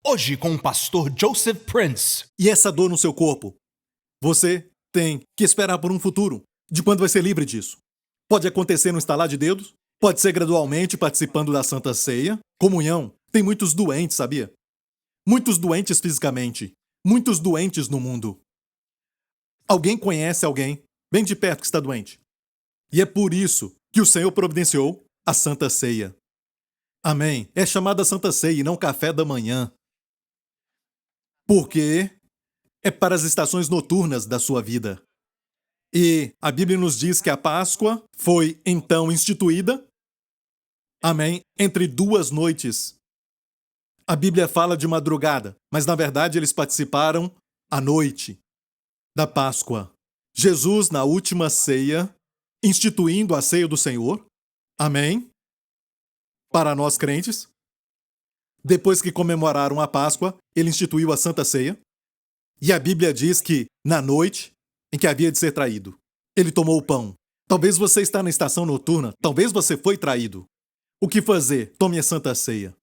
Hoje com o pastor Joseph Prince. E essa dor no seu corpo? Você tem que esperar por um futuro de quando vai ser livre disso. Pode acontecer no estalar de dedos, pode ser gradualmente participando da Santa Ceia, comunhão. Tem muitos doentes, sabia? Muitos doentes fisicamente, muitos doentes no mundo. Alguém conhece alguém bem de perto que está doente. E é por isso que o Senhor providenciou a Santa Ceia. Amém. É chamada Santa Ceia e não café da manhã. Porque é para as estações noturnas da sua vida. E a Bíblia nos diz que a Páscoa foi então instituída, amém, entre duas noites. A Bíblia fala de madrugada, mas na verdade eles participaram à noite da Páscoa. Jesus, na última ceia, instituindo a ceia do Senhor, amém, para nós crentes. Depois que comemoraram a Páscoa, ele instituiu a Santa Ceia. E a Bíblia diz que, na noite em que havia de ser traído, ele tomou o pão. Talvez você está na estação noturna, talvez você foi traído. O que fazer? Tome a Santa Ceia.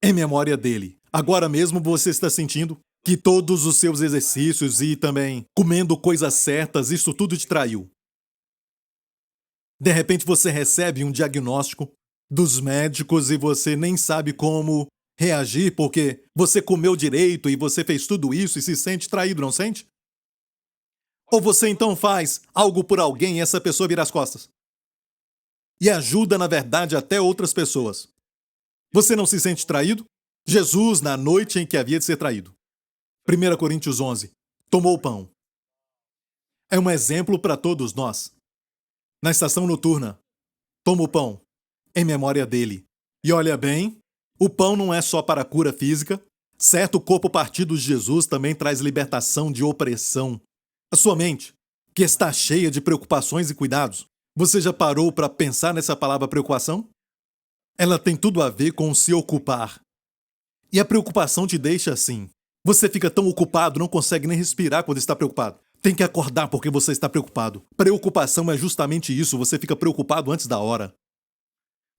Em memória dele. Agora mesmo você está sentindo que todos os seus exercícios e também comendo coisas certas, isso tudo te traiu. De repente você recebe um diagnóstico dos médicos e você nem sabe como reagir porque você comeu direito e você fez tudo isso e se sente traído, não sente? Ou você então faz algo por alguém e essa pessoa vira as costas? E ajuda, na verdade, até outras pessoas. Você não se sente traído? Jesus, na noite em que havia de ser traído. 1 Coríntios 11. Tomou o pão. É um exemplo para todos nós. Na estação noturna, toma o pão, em memória dele. E olha bem, o pão não é só para a cura física. Certo, o corpo partido de Jesus também traz libertação de opressão. A sua mente, que está cheia de preocupações e cuidados, você já parou para pensar nessa palavra preocupação? Ela tem tudo a ver com se ocupar. E a preocupação te deixa assim. Você fica tão ocupado, não consegue nem respirar quando está preocupado. Tem que acordar porque você está preocupado. Preocupação é justamente isso, você fica preocupado antes da hora.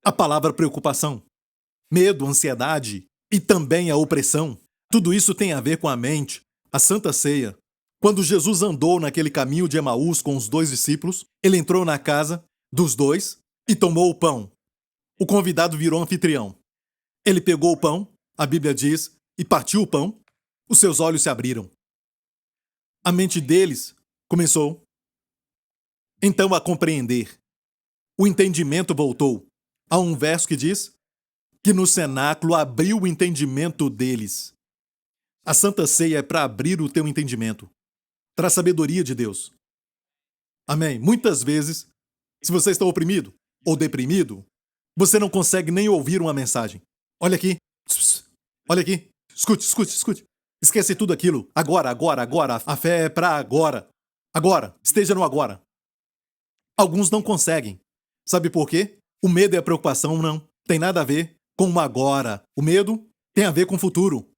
A palavra preocupação, medo, ansiedade e também a opressão, tudo isso tem a ver com a mente. A Santa Ceia. Quando Jesus andou naquele caminho de Emaús com os dois discípulos, ele entrou na casa dos dois e tomou o pão. O convidado virou anfitrião. Ele pegou o pão, a Bíblia diz, e partiu o pão. Os seus olhos se abriram. A mente deles começou, então, a compreender. O entendimento voltou. Há um verso que diz que no cenáculo abriu o entendimento deles. A Santa Ceia é para abrir o teu entendimento. Traz sabedoria de Deus. Amém. Muitas vezes, se você está oprimido ou deprimido, você não consegue nem ouvir uma mensagem. Olha aqui. Olha aqui. Escute, escute, escute. Esquece tudo aquilo. Agora, agora, agora. A fé é para agora. Agora. Esteja no agora. Alguns não conseguem. Sabe por quê? O medo e a preocupação não tem nada a ver com o agora. O medo tem a ver com o futuro.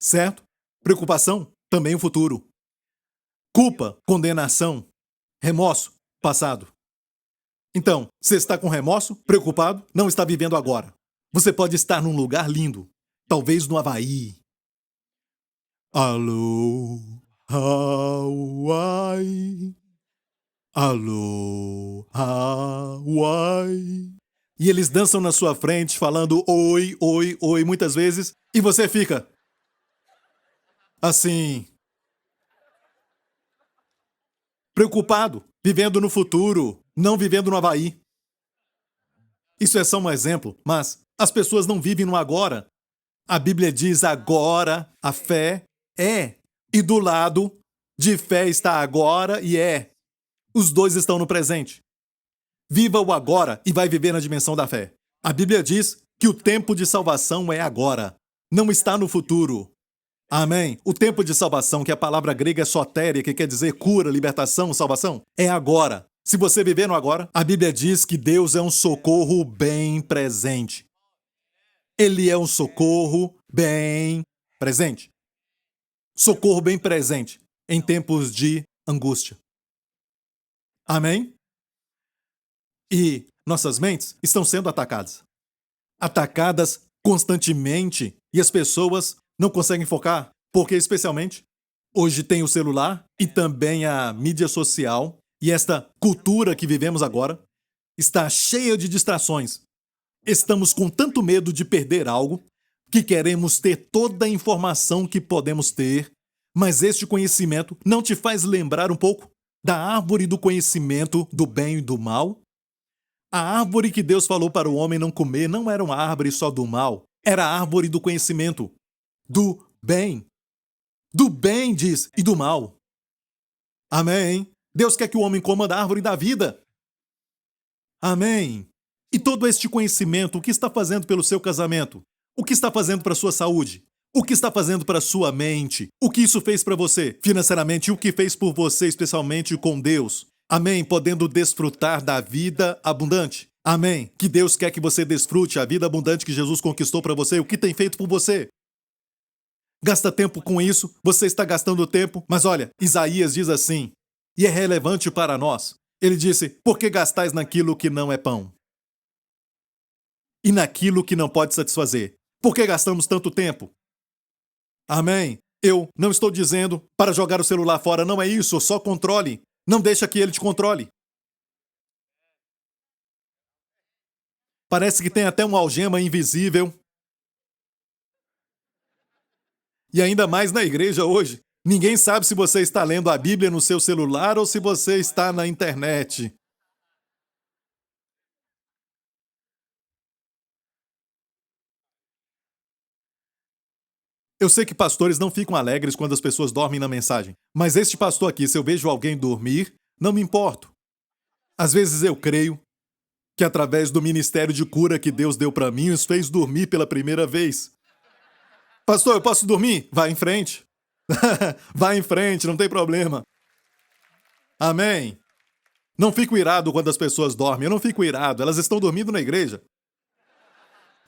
Certo? Preocupação, também o futuro. Culpa, condenação, remorso, passado. Então, você está com remorso, preocupado, não está vivendo agora. Você pode estar num lugar lindo, talvez no Havaí. Alô, Hawaii. Alô, Hawaii. E eles dançam na sua frente, falando oi, oi, oi, muitas vezes, e você fica assim, preocupado, vivendo no futuro, não vivendo no Havaí. Isso é só um exemplo, mas as pessoas não vivem no agora. A Bíblia diz agora, a fé é. E do lado de fé está agora e é. Os dois estão no presente. Viva o agora e vai viver na dimensão da fé. A Bíblia diz que o tempo de salvação é agora, não está no futuro. Amém? O tempo de salvação, que a palavra grega é sotéria, que quer dizer cura, libertação, salvação, é agora. Se você viver no agora, a Bíblia diz que Deus é um socorro bem presente. Ele é um socorro bem presente. Socorro bem presente em tempos de angústia. Amém? E nossas mentes estão sendo atacadas. Atacadas constantemente E as pessoas não conseguem focar porque, especialmente, hoje tem o celular e também a mídia social e esta cultura que vivemos agora está cheia de distrações. Estamos com tanto medo de perder algo que queremos ter toda a informação que podemos ter, mas este conhecimento não te faz lembrar um pouco da árvore do conhecimento do bem e do mal? A árvore que Deus falou para o homem não comer não era uma árvore só do mal, era a árvore do conhecimento, do bem. Do bem, diz, e do mal. Amém. Deus quer que o homem coma da árvore da vida. Amém. E todo este conhecimento, o que está fazendo pelo seu casamento? O que está fazendo para a sua saúde? O que está fazendo para a sua mente? O que isso fez para você financeiramente? E o que fez por você, especialmente com Deus? Amém. Podendo desfrutar da vida abundante. Amém. Que Deus quer que você desfrute a vida abundante que Jesus conquistou para você. O que tem feito por você? Gasta tempo com isso, você está gastando tempo. Mas olha, Isaías diz assim, e é relevante para nós. Ele disse, por que gastais naquilo que não é pão? E naquilo que não pode satisfazer? Por que gastamos tanto tempo? Amém? Eu não estou dizendo para jogar o celular fora, não é isso, só controle. Não deixa que ele te controle. Parece que tem até uma algema invisível. E ainda mais na igreja hoje. Ninguém sabe se você está lendo a Bíblia no seu celular ou se você está na internet. Eu sei que pastores não ficam alegres quando as pessoas dormem na mensagem, mas este pastor aqui, se eu vejo alguém dormir, não me importo. Às vezes eu creio que através do ministério de cura que Deus deu para mim, os fez dormir pela primeira vez. Pastor, eu posso dormir? Vai em frente. Vai em frente, não tem problema. Amém. Não fico irado quando as pessoas dormem, eu não fico irado, elas estão dormindo na igreja.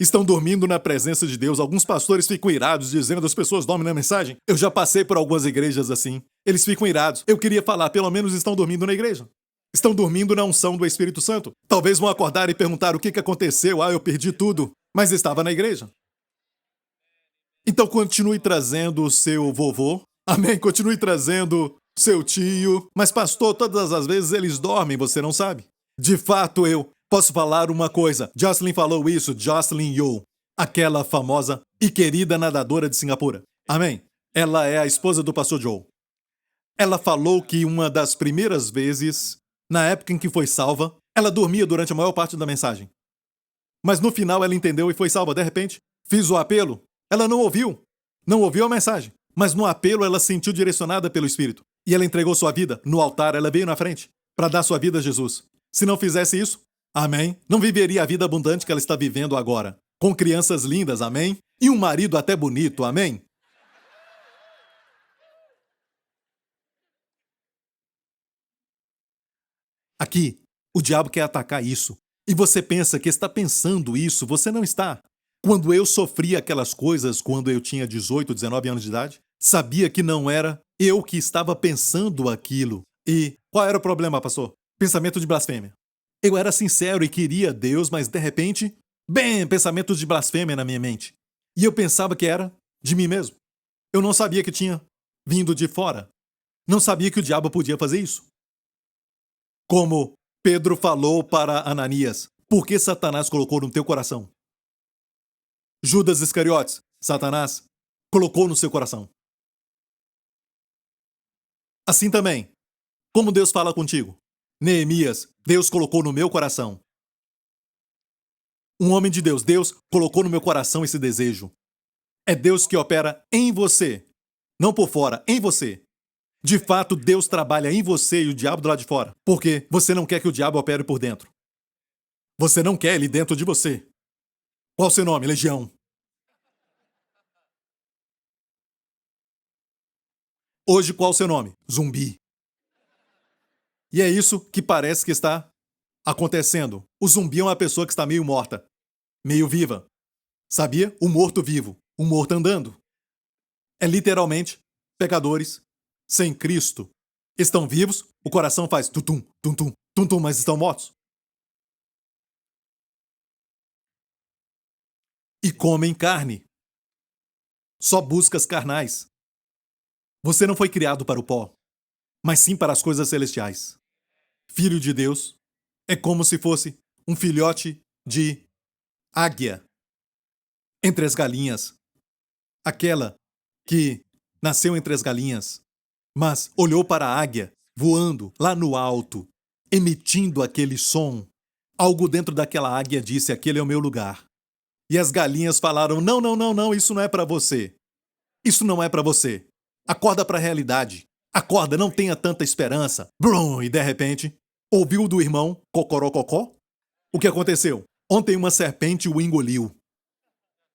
Estão dormindo na presença de Deus. Alguns pastores ficam irados dizendo as pessoas dormem na mensagem. Eu já passei por algumas igrejas assim. Eles ficam irados. Eu queria falar, pelo menos estão dormindo na igreja. Estão dormindo na unção do Espírito Santo. Talvez vão acordar e perguntar o que aconteceu. Ah, eu perdi tudo. Mas estava na igreja. Então continue trazendo o seu vovô. Amém? Continue trazendo seu tio. Mas pastor, todas as vezes eles dormem, você não sabe. De fato, eu posso falar uma coisa. Jocelyn falou isso, Jocelyn Yeo, aquela famosa e querida nadadora de Singapura. Amém? Ela é a esposa do pastor Joe. Ela falou que uma das primeiras vezes, na época em que foi salva, ela dormia durante a maior parte da mensagem. Mas no final ela entendeu e foi salva. De repente, fiz o apelo. Ela não ouviu. Não ouviu a mensagem. Mas no apelo ela se sentiu direcionada pelo Espírito. E ela entregou sua vida no altar. Ela veio na frente para dar sua vida a Jesus. Se não fizesse isso, amém, não viveria a vida abundante que ela está vivendo agora. Com crianças lindas, amém? E um marido até bonito, amém? Aqui, o diabo quer atacar isso. E você pensa que está pensando isso, você não está. Quando eu sofria aquelas coisas quando eu tinha 18, 19 anos de idade, sabia que não era eu que estava pensando aquilo. E qual era o problema, pastor? Pensamento de blasfêmia. Eu era sincero e queria Deus, mas de repente, pensamentos de blasfêmia na minha mente. E eu pensava que era de mim mesmo. Eu não sabia que tinha vindo de fora. Não sabia que o diabo podia fazer isso. Como Pedro falou para Ananias, por que Satanás colocou no teu coração? Judas Iscariotes, Satanás colocou no seu coração. Assim também, como Deus fala contigo? Neemias, Deus colocou no meu coração. Um homem de Deus, Deus colocou no meu coração esse desejo. É Deus que opera em você, não por fora, em você. De fato, Deus trabalha em você e o diabo do lado de fora, porque você não quer que o diabo opere por dentro. Você não quer ele dentro de você. Qual o seu nome? Legião. Hoje, qual o seu nome? Zumbi. E é isso que parece que está acontecendo. O zumbi é uma pessoa que está meio morta, meio viva. Sabia? O morto vivo, o morto andando. É literalmente pecadores sem Cristo. Estão vivos, o coração faz tum-tum, tum-tum, tum-tum, mas estão mortos. E comem carne. só buscas carnais. Você não foi criado para o pó, mas sim para as coisas celestiais. Filho de Deus é como se fosse um filhote de águia entre as galinhas. Aquela que nasceu entre as galinhas, mas olhou para a águia voando lá no alto, emitindo aquele som. Algo dentro daquela águia disse: aquele é o meu lugar. E as galinhas falaram: não, não, não, não, isso não é para você. Isso não é para você. Acorda para a realidade. Acorda, não tenha tanta esperança. Brum! E de repente, ouviu do irmão Cocorococó? O que aconteceu? Ontem uma serpente o engoliu.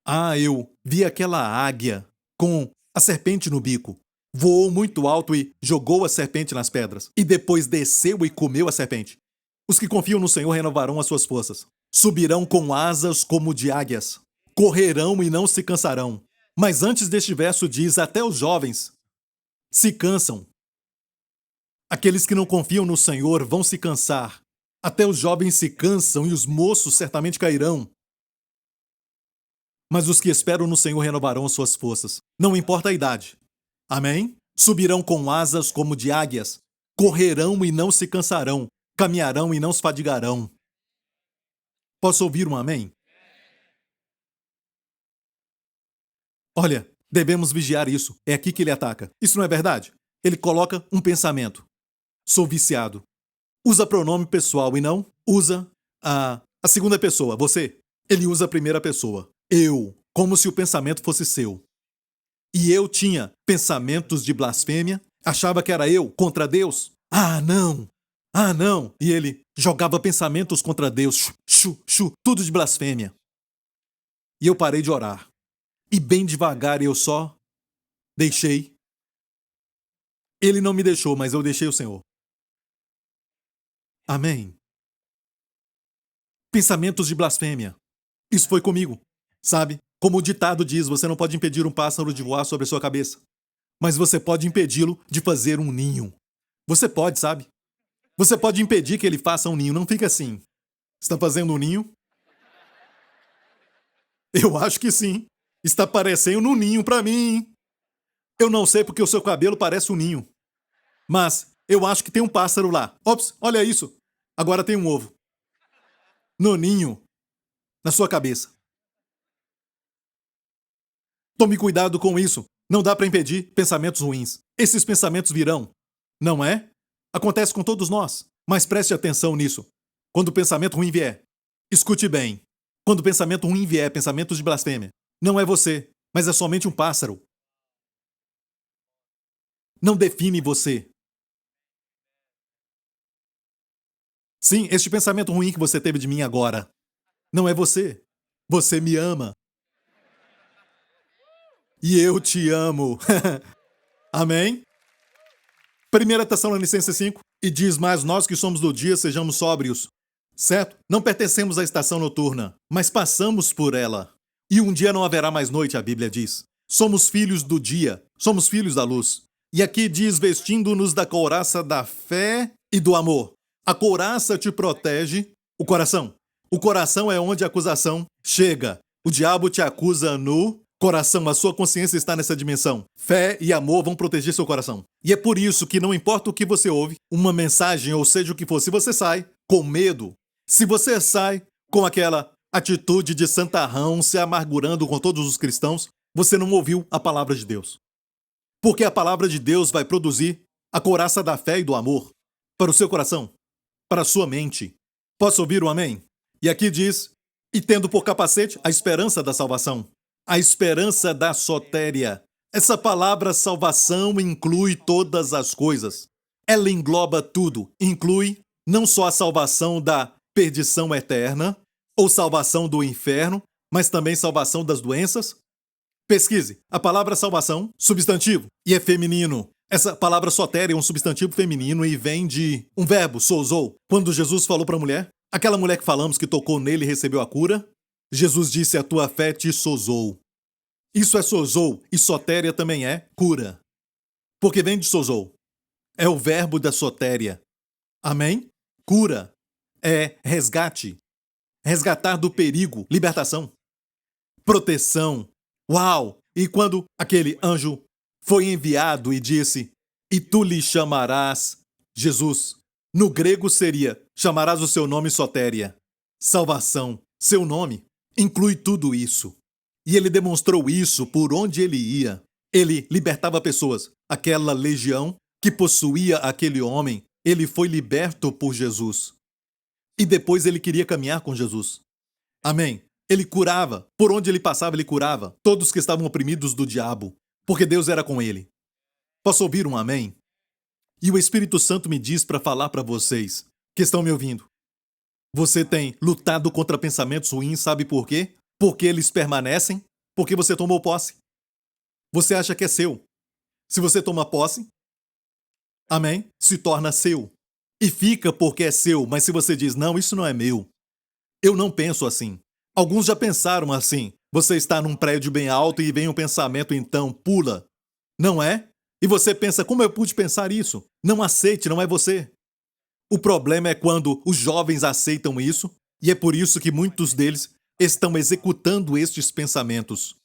Ah, eu vi aquela águia com a serpente no bico. Voou muito alto e jogou a serpente nas pedras. E depois desceu e comeu a serpente. Os que confiam no Senhor renovarão as suas forças. Subirão com asas como de águias. Correrão e não se cansarão. Mas antes deste verso diz: até os jovens se cansam. Aqueles que não confiam no Senhor vão se cansar. Até os jovens se cansam e os moços certamente cairão. Mas os que esperam no Senhor renovarão as suas forças. Não importa a idade. Amém? Subirão com asas como de águias. Correrão e não se cansarão. Caminharão e não se fadigarão. Posso ouvir um amém? Olha, devemos vigiar isso. É aqui que ele ataca. Isso não é verdade? Ele coloca um pensamento. Sou viciado. Usa pronome pessoal e não usa a segunda pessoa, você. Ele usa a primeira pessoa. Eu, como se o pensamento fosse seu. E eu tinha pensamentos de blasfêmia, achava que era eu contra Deus. Ah, não! Ah, não! E ele jogava pensamentos contra Deus, tudo de blasfêmia. E eu parei de orar. E bem devagar eu só deixei. Ele não me deixou, mas eu deixei o Senhor. Amém. Pensamentos de blasfêmia. Isso foi comigo. Sabe? Como o ditado diz, você não pode impedir um pássaro de voar sobre a sua cabeça. Mas você pode impedi-lo de fazer um ninho. Você pode, sabe? Você pode impedir que ele faça um ninho. Não fica assim. Está fazendo um ninho? Eu acho que sim. Está parecendo um ninho para mim. Eu não sei porque o seu cabelo parece um ninho. Mas eu acho que tem um pássaro lá. Ops, olha isso. Agora tem um ovo. No ninho. Na sua cabeça. Tome cuidado com isso. Não dá para impedir pensamentos ruins. Esses pensamentos virão. Não é? Acontece com todos nós. Mas preste atenção nisso. Quando o pensamento ruim vier, escute bem. Quando o pensamento ruim vier, pensamentos de blasfêmia, não é você, mas é somente um pássaro. Não define você. Sim, este pensamento ruim que você teve de mim agora, não é você. Você me ama. E eu te amo. Amém? 1 Tessalonicenses 5, e diz: mas nós que somos do dia, sejamos sóbrios. Certo? Não pertencemos à estação noturna, mas passamos por ela. E um dia não haverá mais noite, a Bíblia diz. Somos filhos do dia, somos filhos da luz. E aqui diz: vestindo-nos da couraça da fé e do amor. A couraça te protege o coração. O coração é onde a acusação chega. O diabo te acusa no coração, a sua consciência está nessa dimensão. Fé e amor vão proteger seu coração. E é por isso que não importa o que você ouve, uma mensagem ou seja o que for, se você sai com medo, se você sai com aquela atitude de santarrão, se amargurando com todos os cristãos, você não ouviu a palavra de Deus. Porque a palavra de Deus vai produzir a couraça da fé e do amor para o seu coração, para a sua mente. Posso ouvir um amém? E aqui diz: e tendo por capacete a esperança da salvação. A esperança da sotéria. Essa palavra salvação inclui todas as coisas. Ela engloba tudo. Inclui não só a salvação da perdição eterna, ou salvação do inferno, mas também salvação das doenças. Pesquise. A palavra salvação, substantivo, e é feminino. Essa palavra sotéria é um substantivo feminino e vem de um verbo, sozou. Quando Jesus falou para a mulher, aquela mulher que falamos que tocou nele e recebeu a cura, Jesus disse: a tua fé te sozou. Isso é sozou, e sotéria também é cura. Porque vem de sozou. É o verbo da sotéria. Amém? Cura é resgate. Resgatar do perigo, libertação. Proteção. Uau! E quando aquele anjo foi enviado e disse: "E tu lhe chamarás Jesus", no grego seria: chamarás o seu nome sotéria. Salvação, seu nome, inclui tudo isso. E ele demonstrou isso por onde ele ia. Ele libertava pessoas. Aquela legião que possuía aquele homem, ele foi liberto por Jesus. E depois ele queria caminhar com Jesus. Amém. Ele curava. Por onde ele passava, ele curava todos que estavam oprimidos do diabo, porque Deus era com ele. Posso ouvir um amém? E o Espírito Santo me diz para falar para vocês que estão me ouvindo. Você tem lutado contra pensamentos ruins, sabe por quê? Porque eles permanecem, porque você tomou posse. Você acha que é seu. Se você toma posse, amém, se torna seu. E fica porque é seu, mas se você diz, não, isso não é meu. Eu não penso assim. Alguns já pensaram assim. Você está num prédio bem alto e vem um pensamento, então pula. Não é? E você pensa, como eu pude pensar isso? Não aceite, não é você. O problema é quando os jovens aceitam isso, e é por isso que muitos deles estão executando estes pensamentos.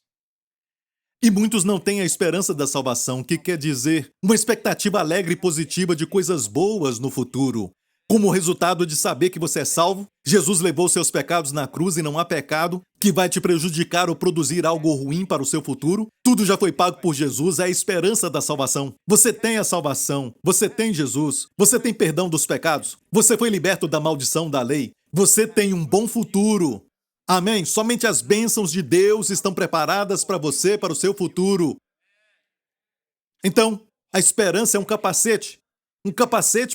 E muitos não têm a esperança da salvação, que quer dizer uma expectativa alegre e positiva de coisas boas no futuro. Como resultado de saber que você é salvo, Jesus levou seus pecados na cruz e não há pecado que vai te prejudicar ou produzir algo ruim para o seu futuro. Tudo já foi pago por Jesus, é a esperança da salvação. Você tem a salvação, você tem Jesus, você tem perdão dos pecados, você foi liberto da maldição da lei, você tem um bom futuro. Amém? Somente as bênçãos de Deus estão preparadas para você, para o seu futuro. Então, a esperança é um capacete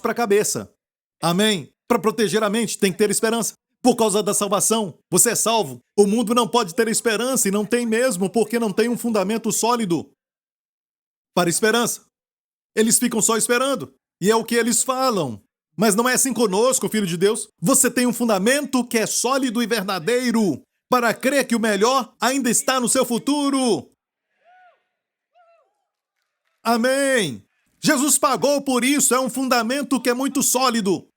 para a cabeça. Amém? Para proteger a mente, tem que ter esperança. Por causa da salvação, você é salvo. O mundo não pode ter esperança e não tem mesmo, porque não tem um fundamento sólido para esperança. Eles ficam só esperando. E é o que eles falam. Mas não é assim conosco, filho de Deus. Você tem um fundamento que é sólido e verdadeiro para crer que o melhor ainda está no seu futuro. Amém. Jesus pagou por isso, é um fundamento que é muito sólido.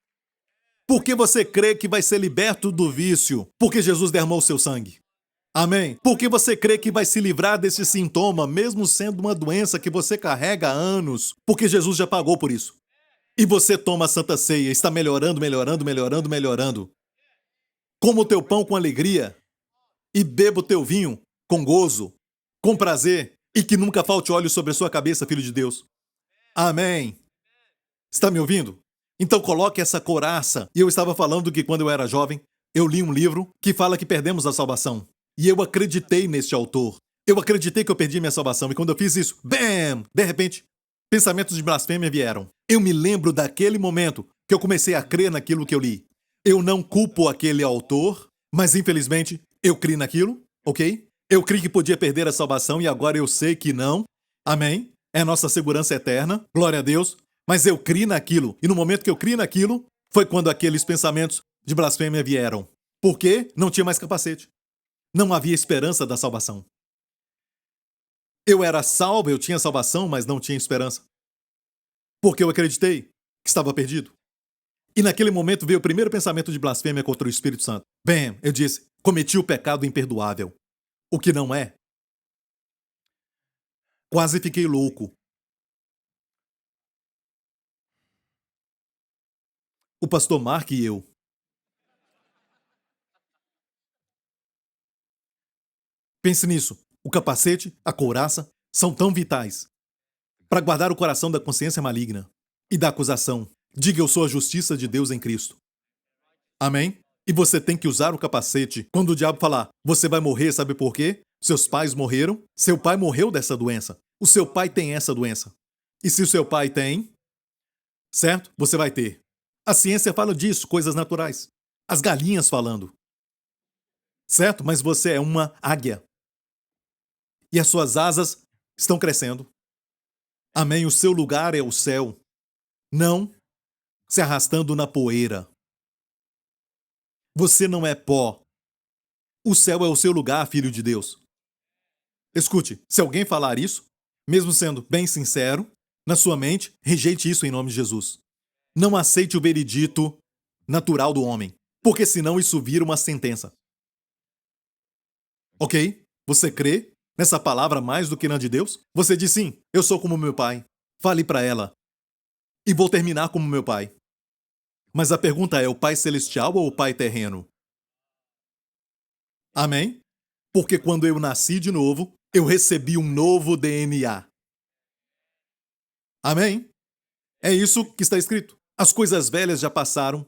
Porque você crê que vai ser liberto do vício, porque Jesus derramou seu sangue. Amém? Porque você crê que vai se livrar desse sintoma, mesmo sendo uma doença que você carrega há anos, porque Jesus já pagou por isso. E você toma a Santa Ceia, está melhorando, melhorando, melhorando, melhorando. Coma o teu pão com alegria e beba o teu vinho com gozo, com prazer, e que nunca falte óleo sobre a sua cabeça, filho de Deus. Amém. Está me ouvindo? Então coloque essa couraça. E eu estava falando que quando eu era jovem, eu li um livro que fala que perdemos a salvação. E eu acreditei neste autor. Eu acreditei que eu perdi minha salvação. E quando eu fiz isso, bam! De repente, pensamentos de blasfêmia vieram. Eu me lembro daquele momento que eu comecei a crer naquilo que eu li. Eu não culpo aquele autor, mas infelizmente eu criei naquilo, ok? Eu criei que podia perder a salvação e agora eu sei que não. Amém? É a nossa segurança eterna. Glória a Deus. Mas eu criei naquilo. E no momento que eu criei naquilo, foi quando aqueles pensamentos de blasfêmia vieram. Por quê? Não tinha mais capacete. Não havia esperança da salvação. Eu era salvo, eu tinha salvação, mas não tinha esperança. Porque eu acreditei que estava perdido. E naquele momento veio o primeiro pensamento de blasfêmia contra o Espírito Santo. Bem, eu disse, cometi o pecado imperdoável. O que não é. Quase fiquei louco. O pastor Mark e eu. Pense nisso. O capacete, a couraça, são tão vitais para guardar o coração da consciência maligna e da acusação. Diga, eu sou a justiça de Deus em Cristo. Amém? E você tem que usar o capacete quando o diabo falar, você vai morrer, sabe por quê? Seus pais morreram, seu pai morreu dessa doença. O seu pai tem essa doença. E se o seu pai tem, certo? Você vai ter. A ciência fala disso, coisas naturais. As galinhas falando. Certo? Mas você é uma águia. E as suas asas estão crescendo. Amém? O seu lugar é o céu. Não se arrastando na poeira. Você não é pó. O céu é o seu lugar, filho de Deus. Escute, se alguém falar isso, mesmo sendo bem sincero, na sua mente, rejeite isso em nome de Jesus. Não aceite o veredito natural do homem, porque senão isso vira uma sentença. Ok? Você crê nessa palavra mais do que na de Deus? Você diz sim, eu sou como meu pai. Fale para ela. E vou terminar como meu pai. Mas a pergunta é, o pai celestial ou o pai terreno? Amém? Porque quando eu nasci de novo, eu recebi um novo DNA. Amém? É isso que está escrito. As coisas velhas já passaram,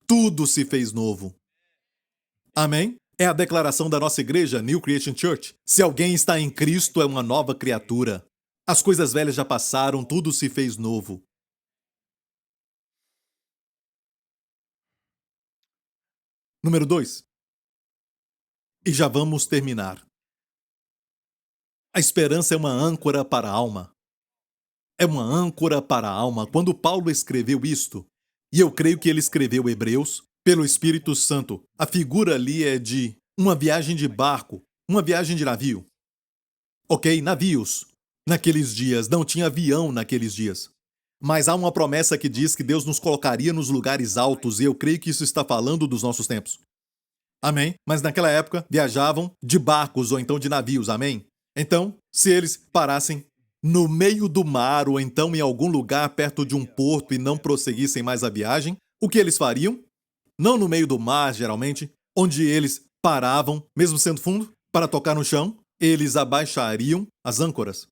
tudo se fez novo. Amém? É a declaração da nossa igreja, New Creation Church. Se alguém está em Cristo, é uma nova criatura. As coisas velhas já passaram, tudo se fez novo. Número 2. E já vamos terminar. A esperança é uma âncora para a alma. É uma âncora para a alma. Quando Paulo escreveu isto, e eu creio que ele escreveu Hebreus, pelo Espírito Santo, a figura ali é de uma viagem de barco, uma viagem de navio. Ok, navios. Naqueles dias, não tinha avião naqueles dias. Mas há uma promessa que diz que Deus nos colocaria nos lugares altos, e eu creio que isso está falando dos nossos tempos. Amém? Mas naquela época, viajavam de barcos ou então de navios, amém? Então, se eles parassem no meio do mar ou então em algum lugar perto de um porto e não prosseguissem mais a viagem, o que eles fariam? Não no meio do mar, geralmente, onde eles paravam, mesmo sendo fundo, para tocar no chão, eles abaixariam as âncoras.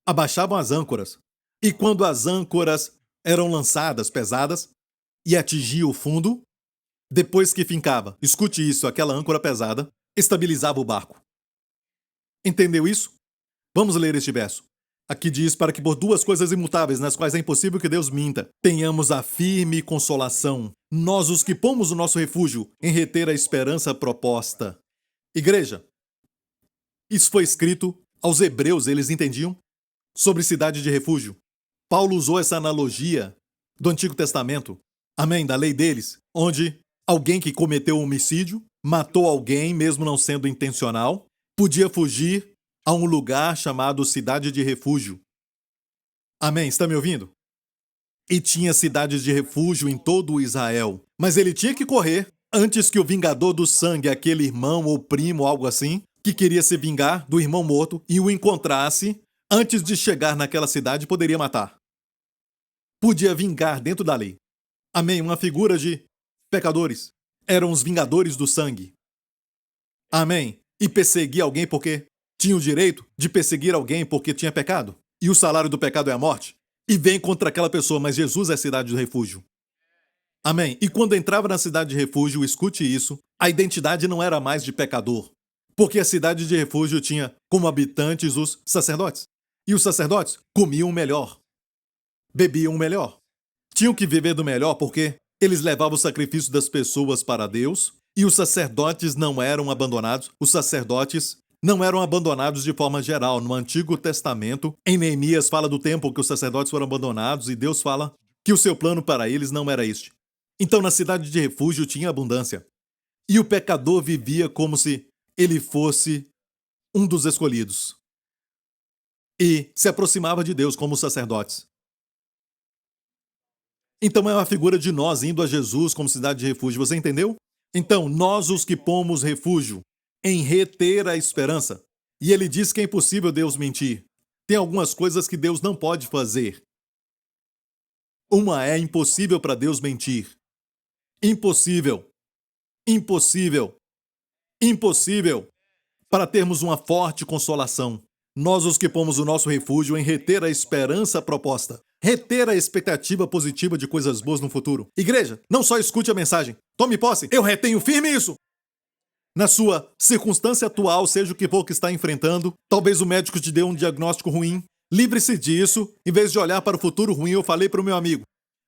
Abaixavam as âncoras. E quando as âncoras eram lançadas pesadas e atingiam o fundo, depois que fincava, escute isso, aquela âncora pesada, estabilizava o barco. Entendeu isso? Vamos ler este verso. Aqui diz, para que por duas coisas imutáveis, nas quais é impossível que Deus minta, tenhamos a firme consolação, nós os que pomos o nosso refúgio em reter a esperança proposta. Igreja, isso foi escrito aos hebreus, eles entendiam? Sobre cidade de refúgio. Paulo usou essa analogia do Antigo Testamento, amém, da lei deles, onde alguém que cometeu um homicídio, matou alguém, mesmo não sendo intencional, podia fugir a um lugar chamado cidade de refúgio. Amém? Está me ouvindo? E tinha cidades de refúgio em todo o Israel. Mas ele tinha que correr antes que o vingador do sangue, aquele irmão ou primo, algo assim, que queria se vingar do irmão morto e o encontrasse, antes de chegar naquela cidade, poderia matar. Podia vingar dentro da lei. Amém? Uma figura de pecadores. Eram os vingadores do sangue. Amém? E perseguir alguém porque tinha o direito de perseguir alguém porque tinha pecado. E o salário do pecado é a morte. E vem contra aquela pessoa, mas Jesus é a cidade do refúgio. Amém? E quando entrava na cidade de refúgio, escute isso, a identidade não era mais de pecador. Porque a cidade de refúgio tinha como habitantes os sacerdotes. E os sacerdotes comiam melhor. Bebiam melhor. Tinham que viver do melhor porque eles levavam o sacrifício das pessoas para Deus e os sacerdotes não eram abandonados. Os sacerdotes não eram abandonados de forma geral. No Antigo Testamento, em Neemias, fala do tempo que os sacerdotes foram abandonados e Deus fala que o seu plano para eles não era este. Então, na cidade de refúgio tinha abundância. E o pecador vivia como se ele fosse um dos escolhidos. E se aproximava de Deus como os sacerdotes. Então é uma figura de nós indo a Jesus como cidade de refúgio. Você entendeu? Então, nós os que pomos refúgio em reter a esperança. E ele diz que é impossível Deus mentir. Tem algumas coisas que Deus não pode fazer. Uma é impossível para Deus mentir. Impossível. Impossível. Impossível. Para termos uma forte consolação. Nós os que pomos o nosso refúgio em reter a esperança proposta. Reter a expectativa positiva de coisas boas no futuro. Igreja, não só escute a mensagem. Tome posse. Eu retenho firme isso. Na sua circunstância atual, seja o que for que está enfrentando, talvez o médico te dê um diagnóstico ruim. Livre-se disso. Em vez de olhar para o futuro ruim, eu falei para o meu amigo,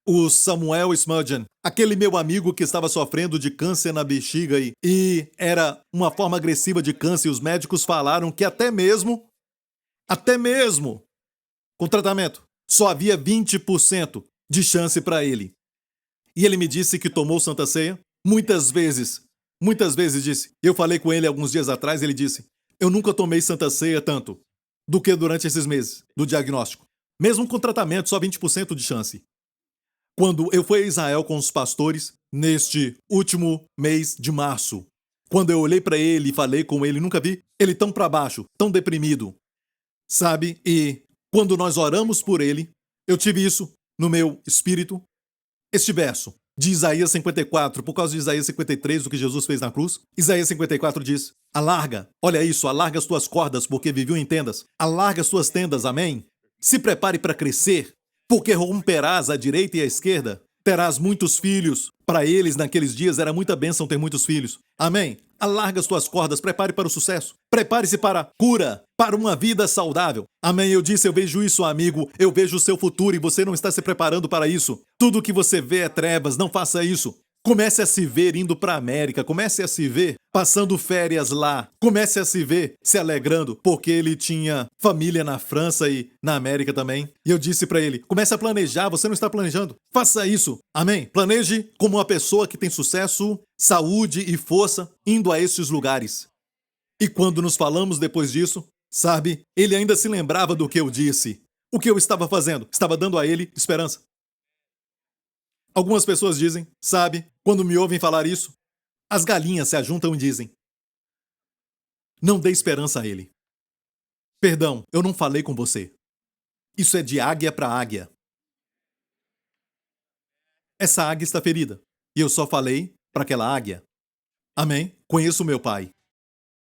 o Samuel Spurgeon, aquele meu amigo que estava sofrendo de câncer na bexiga e era uma forma agressiva de câncer. E os médicos falaram que até mesmo com tratamento, só havia 20% de chance para ele. E ele me disse que tomou Santa Ceia muitas vezes disse. Eu falei com ele alguns dias atrás, ele disse, eu nunca tomei Santa Ceia tanto do que durante esses meses do diagnóstico. Mesmo com tratamento, só 20% de chance. Quando eu fui a Israel com os pastores, neste último mês de março, Quando eu olhei para ele e falei com ele, nunca vi ele tão para baixo, tão deprimido. Sabe? E quando nós oramos por ele, eu tive isso no meu espírito. Este verso de Isaías 54, por causa de Isaías 53, do que Jesus fez na cruz. Isaías 54 diz: alarga, olha isso, alarga as tuas cordas, porque viviam em tendas. Alarga as tuas tendas, amém? Se prepare para crescer, porque romperás à direita e à esquerda. Terás muitos filhos. Para eles, naqueles dias, era muita bênção ter muitos filhos. Amém? Alarga as tuas cordas, prepare para o sucesso. Prepare-se para a cura, para uma vida saudável. Amém? Eu disse, eu vejo isso, amigo. Eu vejo o seu futuro e você não está se preparando para isso. Tudo que você vê é trevas, não faça isso. Comece a se ver indo para a América, comece a se ver passando férias lá, comece a se ver se alegrando, porque ele tinha família na França e na América também. E eu disse para ele, comece a planejar, você não está planejando. Faça isso, amém? Planeje como uma pessoa que tem sucesso, saúde e força indo a esses lugares. E quando nos falamos depois disso, sabe, ele ainda se lembrava do que eu disse. O que eu estava fazendo? Estava dando a ele esperança. Algumas pessoas dizem, sabe, quando me ouvem falar isso, as galinhas se ajuntam e dizem: não dê esperança a ele. Perdão, eu não falei com você. Isso é de águia para águia. Essa águia está ferida. E eu só falei para aquela águia. Amém? Conheço meu pai.